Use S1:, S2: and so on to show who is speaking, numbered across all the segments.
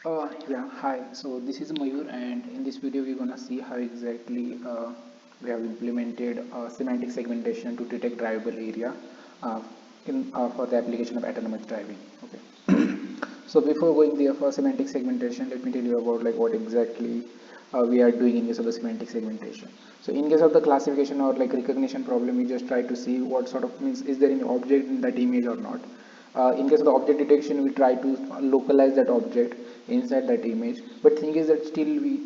S1: Yeah, hi. So this is Mayur, and in this video, we're gonna see how exactly we have implemented semantic segmentation to detect drivable area uh, for the application of autonomous driving. Okay. So before going there for semantic segmentation, let me tell you about like what exactly we are doing in case of the semantic segmentation. So in case of the classification or like recognition problem, we just try to see what sort of means is there any object in that image or not. In case of the object detection, we try to localize that object inside that image. But thing is that still we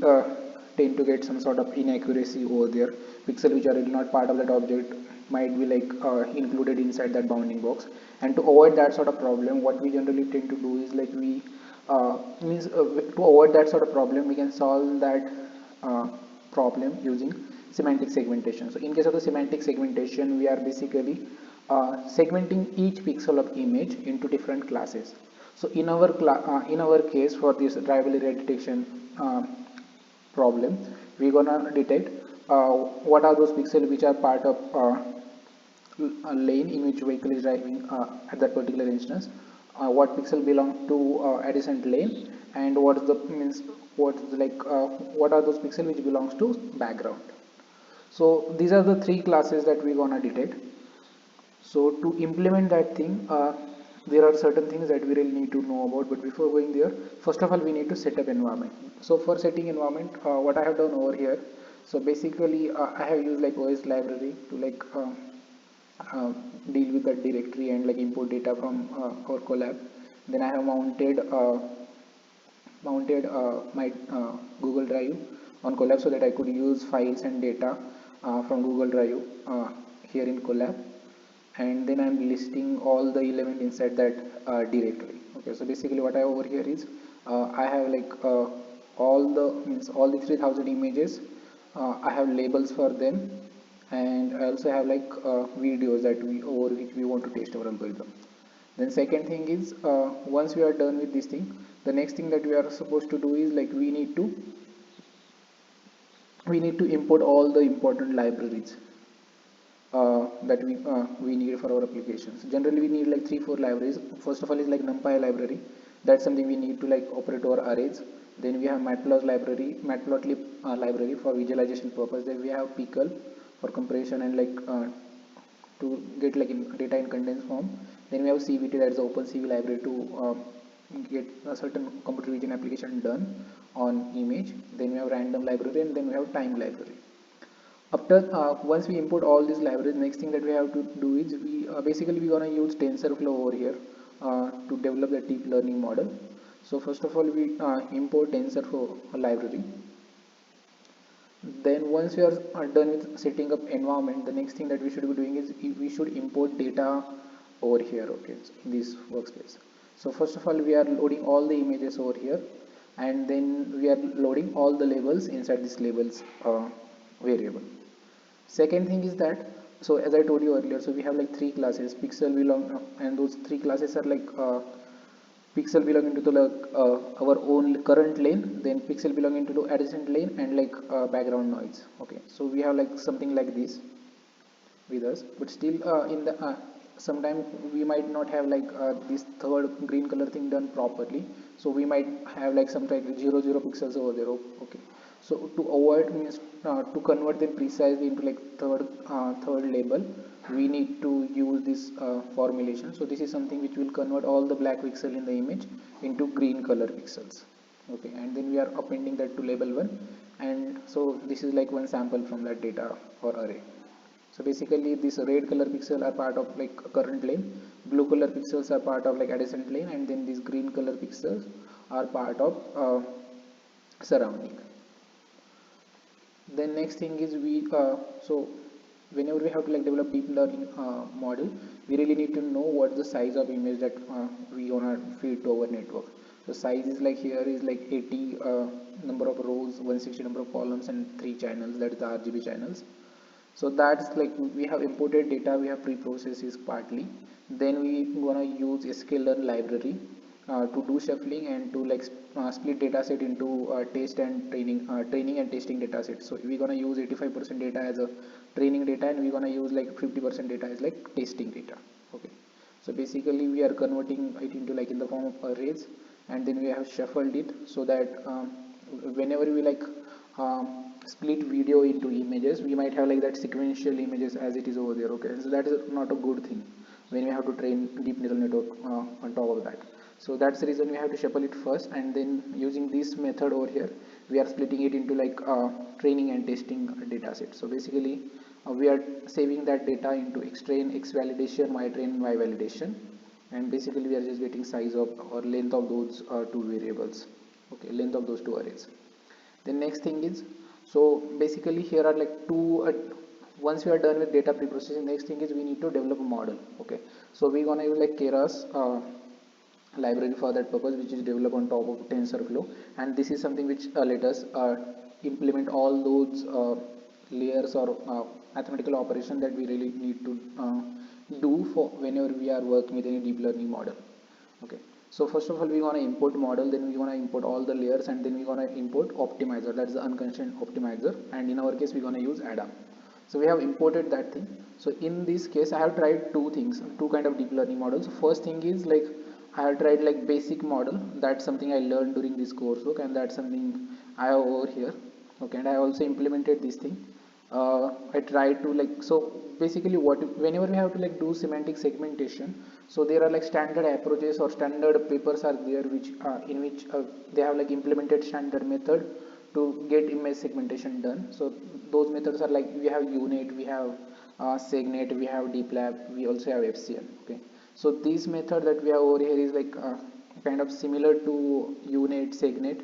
S1: tend to get some sort of inaccuracy over there. Pixel which are really not part of that object might be like included inside that bounding box. And to avoid that sort of problem, what we generally tend to do is like we to avoid that sort of problem, we can solve that uh, problem using semantic segmentation. So in case of the semantic segmentation, we are basically segmenting each pixel of image into different classes. So in our case for this drivable area detection problem, we're gonna detect what are those pixels which are part of a lane in which vehicle is driving at that particular instance, what pixel belong to adjacent lane, and what is the means what is like what are those pixels which belongs to background. So these are the three classes that we're gonna detect. So to implement that thing, there are certain things that we really need to know about. But before going there, first of all, we need to set up environment. So for setting environment, what I have done over here. So basically, I have used like OS library to like uh, deal with that directory and like import data from our Colab. Then I have mounted my Google Drive on Colab so that I could use files and data from Google Drive here in Colab, and then I'm listing all the element inside that directory. Okay, so basically what I have over here is I have like all the 3000 images. I have labels for them, and I also have like videos that we over which we want to test our algorithm. Then second thing is once we are done with this thing, the next thing that we are supposed to do is like we need to import all the important libraries that we need for our applications. Generally, we need like 3 4 libraries. First of all is like NumPy library. That's something we need to like operate our arrays. Then we have Matplotlib library for visualization purpose. Then we have Pickle for compression and like to get like data in condensed form. Then we have CVT, that is the OpenCV library to get a certain computer vision application done on image. Then we have random library, and then we have time library. After once we import all these libraries, next thing that we have to do is we basically we're gonna use TensorFlow over here to develop the deep learning model. So first of all, we import TensorFlow library. Then once we are done with setting up environment, the next thing that we should be doing is we should import data over here. Okay, so in this workspace. So first of all, we are loading all the images over here, and then we are loading all the labels inside this labels variable. Second thing is that, so as I told you earlier, so we have like three classes. Pixel belong, and those three classes are like pixel belonging to the like, our own current lane, then pixel belonging to the adjacent lane, and like background noise. Okay, so we have like something like this with us, but still in the sometime we might not have like this third green color thing done properly, so we might have like some type of 0 0 pixels over there. Okay, so to avoid means to convert them precisely into like third label, we need to use this formulation. So this is something which will convert all the black pixel in the image into green color pixels. Okay, and then we are appending that to label 1, and so this is like one sample from that data or array. So basically this red color pixel are part of like current lane, blue color pixels are part of like adjacent lane, and then these green color pixels are part of surrounding. Then next thing is so whenever we have to like develop deep learning model, we really need to know what the size of image that we wanna feed to our network. So size is like here is like 80 number of rows, 160 number of columns, and 3 channels, that is the RGB channels. So that's like we have imported data, we have pre-processed is partly. Then we gonna use sklearn library to do shuffling and to like split data set into test and training and testing data set. So we're gonna use 85% data as a training data, and we're gonna use like 50% data as like testing data. Okay, so basically we are converting it into like in the form of arrays, and then we have shuffled it so that whenever we like split video into images, we might have like that sequential images as it is over there. Okay, so that is not a good thing when we have to train deep neural network on top of that. So that's the reason we have to shuffle it first, and then using this method over here, we are splitting it into like training and testing data set. So basically we are saving that data into x train, x validation, y train, y validation, and basically we are just getting size of or length of those two variables. Okay, length of those two arrays. The next thing is, so basically here are like two once we are done with data pre-processing, next thing is we need to develop a model. Okay, so we're gonna use like Keras library for that purpose, which is developed on top of TensorFlow, and this is something which let us implement all those layers or mathematical operation that we really need to do for whenever we are working with any deep learning model. Okay, so first of all we want to import model, then we want to import all the layers, and then we want to import optimizer, that's the unconstrained optimizer, and in our case we're going to use Adam. So we have imported that thing. So in this case I have tried two things, two kind of deep learning models. First thing is like I have tried like basic model, that's something I learned during this coursework, and that's something I have over here. Okay, and I also implemented this thing. I try to like, so basically whenever we have to like do semantic segmentation, so there are like standard approaches or standard papers are there which in which they have like implemented standard method to get image segmentation done. So those methods are like, we have UNet, we have SegNet, we have DeepLab, we also have FCM. Okay, so this method that we have over here is like kind of similar to UNet, SegNet.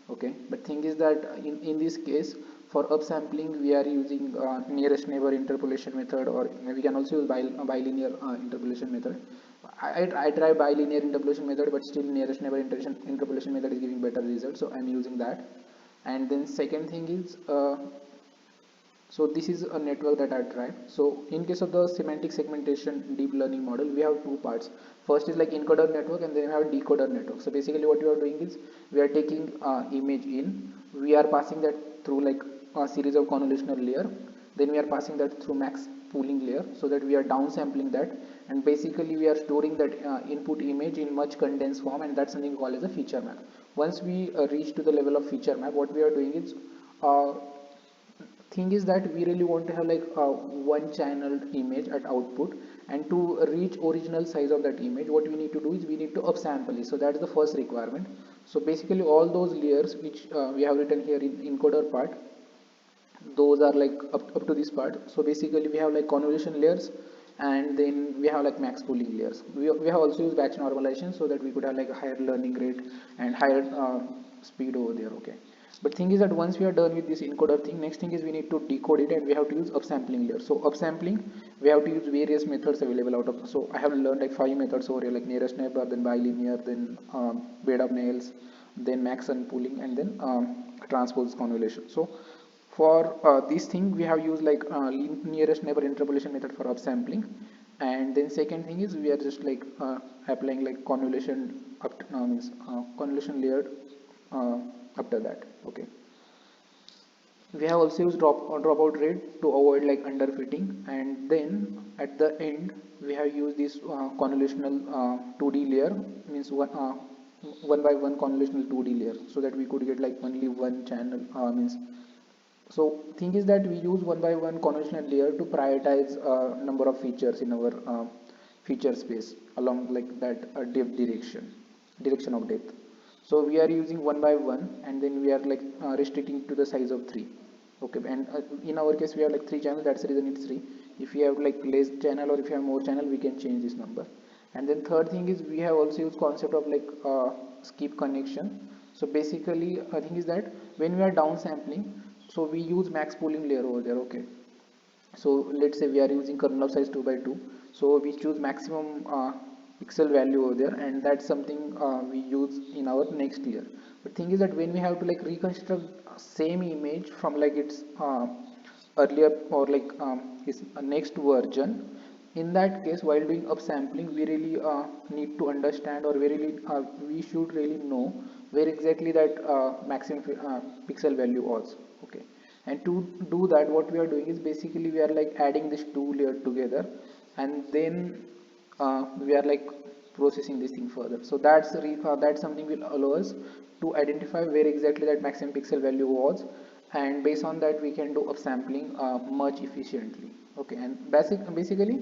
S1: Okay, but thing is that in this case for upsampling we are using nearest neighbor interpolation method, or we can also use bilinear interpolation method. I try bilinear interpolation method, but still nearest neighbor interpolation method is giving better results, so I'm using that. And then second thing is so this is a network that I tried. So in case of the semantic segmentation deep learning model, we have two parts. First is like encoder network, and then we have decoder network. So basically what we are doing is we are taking image in, we are passing that through like a series of convolutional layer, then we are passing that through max pooling layer, so that we are downsampling that, and basically we are storing that input image in much condensed form, and that's something called as a feature map. Once we reach to the level of feature map, what we are doing is thing is that we really want to have like one channeled image at output, and to reach original size of that image, what we need to do is we need to upsample it. So that's the first requirement. So basically all those layers which we have written here in encoder part, those are like up to this part. So basically we have like convolution layers, and then we have like max pooling layers. We have also used batch normalization so that we could have like a higher learning rate and higher speed over there. Okay, but thing is that once we are done with this encoder thing, next thing is we need to decode it, and we have to use upsampling layer. So upsampling, we have to use various methods available out of, so I have learned like 5 methods over here, like nearest neighbor, then bilinear, then bed of nails, then max unpooling, and then transpose convolution. So for this thing we have used like nearest neighbor interpolation method for upsampling, and then second thing is we are just like applying like convolution up means convolution layered after that. Okay, we have also used dropout rate to avoid like underfitting, and then at the end we have used this convolutional 2D layer, means one by one convolutional 2D layer, so that we could get like only one channel means. So thing is that we use one by one convolutional layer to prioritize number of features in our feature space along like that direction of depth. So we are using one by one, and then we are like restricting to the size of 3. Okay, and in our case we have like 3 channels, that's the reason it's 3. If we have like less channel or if you have more channel, we can change this number. And then third thing is we have also used concept of like skip connection. So basically I think is that when we are downsampling, so we use max pooling layer over there. Okay, so let's say we are using kernel of size 2 by 2, so we choose maximum pixel value over there, and that's something we use in our next layer. But thing is that when we have to like reconstruct same image from like its earlier or like its next version, in that case while doing upsampling we really need to understand, or we should really know where exactly that maximum pixel value was. Okay, and to do that what we are doing is basically we are like adding these two layers together, and then we are like processing this thing further. So that's something will allow us to identify where exactly that maximum pixel value was, and based on that we can do upsampling much efficiently. Okay, and basically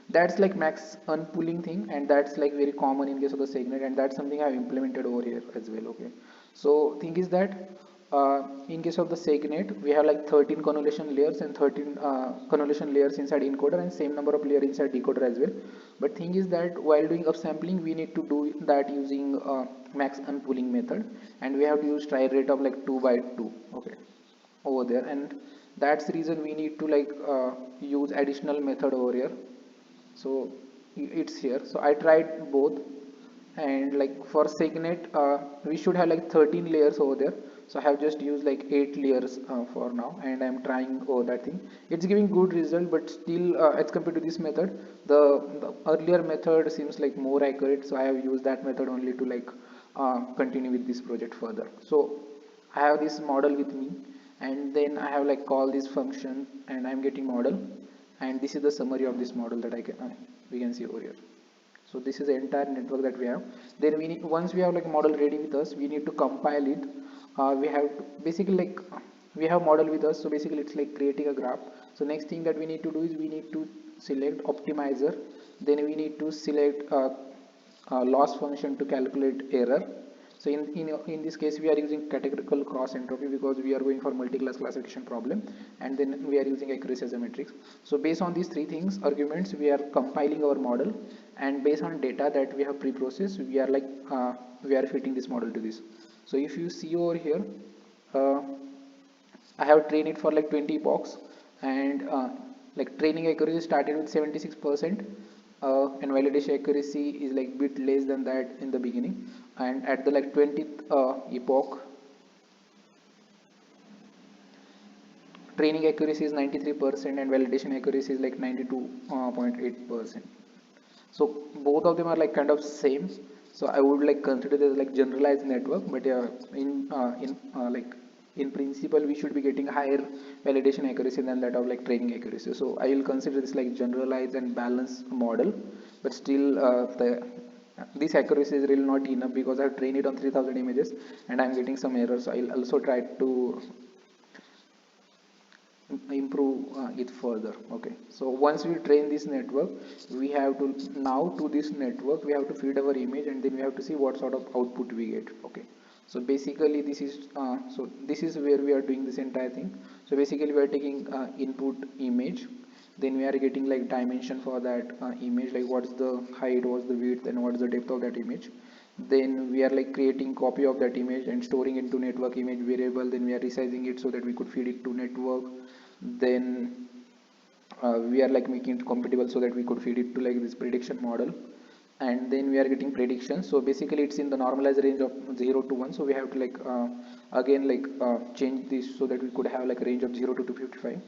S1: that's like max unpooling thing, and that's like very common in case of the segment, and that's something I've implemented over here as well. Okay, so thing is that in case of the SegNet, we have like 13 convolution layers and 13 convolution layers inside encoder, and same number of layer inside decoder as well. But thing is that while doing upsampling, we need to do that using max unpooling method, and we have to use try rate of like 2 by 2. Okay, over there, and that's the reason we need to like use additional method over here. So it's here. So I tried both, and like for SegNet we should have like 13 layers over there, so I have just used like 8 layers for now, and I'm trying over that thing. It's giving good result, but still as compared to this method, the earlier method seems like more accurate, so I have used that method only to like continue with this project further. So I have this model with me, and then I have like call this function, and I'm getting model, and this is the summary of this model that I can we can see over here. So this is the entire network that we have. Then we need, once we have like model ready with us, we need to compile it. We have to, basically like we have model with us, so basically it's like creating a graph. So next thing that we need to do is we need to select optimizer, then we need to select loss function to calculate error. So in this case we are using categorical cross entropy because we are going for multi-class classification problem, and then we are using accuracy as a matrix. So based on these three things arguments, we are compiling our model, and based on data that we have pre-processed, we are like we are fitting this model to this. So if you see over here, uh, I have trained it for like 20 epochs, and like training accuracy started with 76%, and validation accuracy is like bit less than that in the beginning, and at the like 20th epoch, training accuracy is 93% and validation accuracy is like 92.8%. So both of them are like kind of same, so I would like consider this like generalized network, but yeah, in like in principle we should be getting higher validation accuracy than that of like training accuracy. So I will consider this like generalized and balanced model, but still the this accuracy is really not enough because I have trained it on 3000 images and I'm getting some errors. So I'll also try to improve it further. Okay, so once we train this network, we have to now to this network we have to feed our image, and then we have to see what sort of output we get. Okay, so basically this is this is where we are doing this entire thing. So basically we are taking input image, then we are getting like dimension for that image, like what's the height, what's the width, and what's the depth of that image. Then we are like creating copy of that image and storing into network image variable, then we are resizing it so that we could feed it to network. Then we are like making it compatible so that we could feed it to like this prediction model, and then we are getting predictions. So basically it's in the normalized range of 0 to 1, so we have to like again like change this so that we could have like a range of 0 to 255,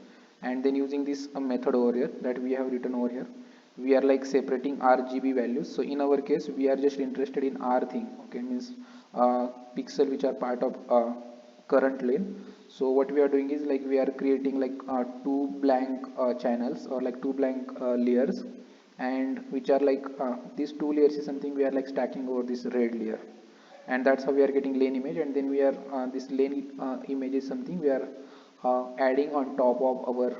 S1: and then using this method over here that we have written over here, we are like separating RGB values. So in our case we are just interested in R thing. Okay, means pixel which are part of current lane. So what we are doing is like we are creating like two blank channels, or like two blank layers, and which are like these two layers is something we are like stacking over this red layer, and that's how we are getting lane image. And then we are this lane image is something we are adding on top of our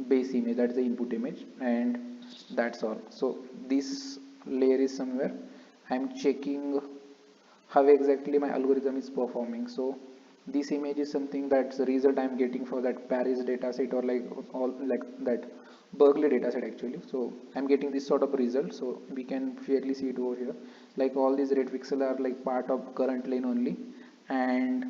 S1: base image, that's the input image, and that's all. So this layer is somewhere I'm checking how exactly my algorithm is performing. So this image is something that's the result I'm getting for that Paris dataset, or like all like that Berkeley dataset actually. So I'm getting this sort of result, so we can fairly see it over here, like all these red pixel are like part of current lane only, and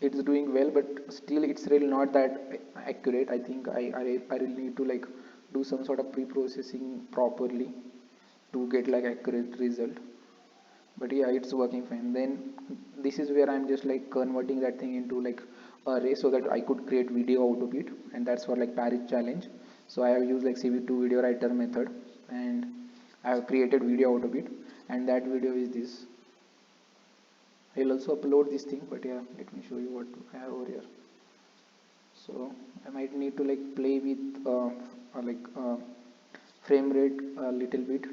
S1: it's doing well, but still it's really not that accurate. I think I really need to like do some sort of pre-processing properly to get like accurate result. But yeah, it's working fine. Then this is where I'm just like converting that thing into like array so that I could create video out of it, and that's for like Paris challenge. So I have used like CV2 video writer method, and I have created video out of it, and that video is this. I'll also upload this thing, but yeah, let me show you what I have over here. So I might need to like play with frame rate a little bit,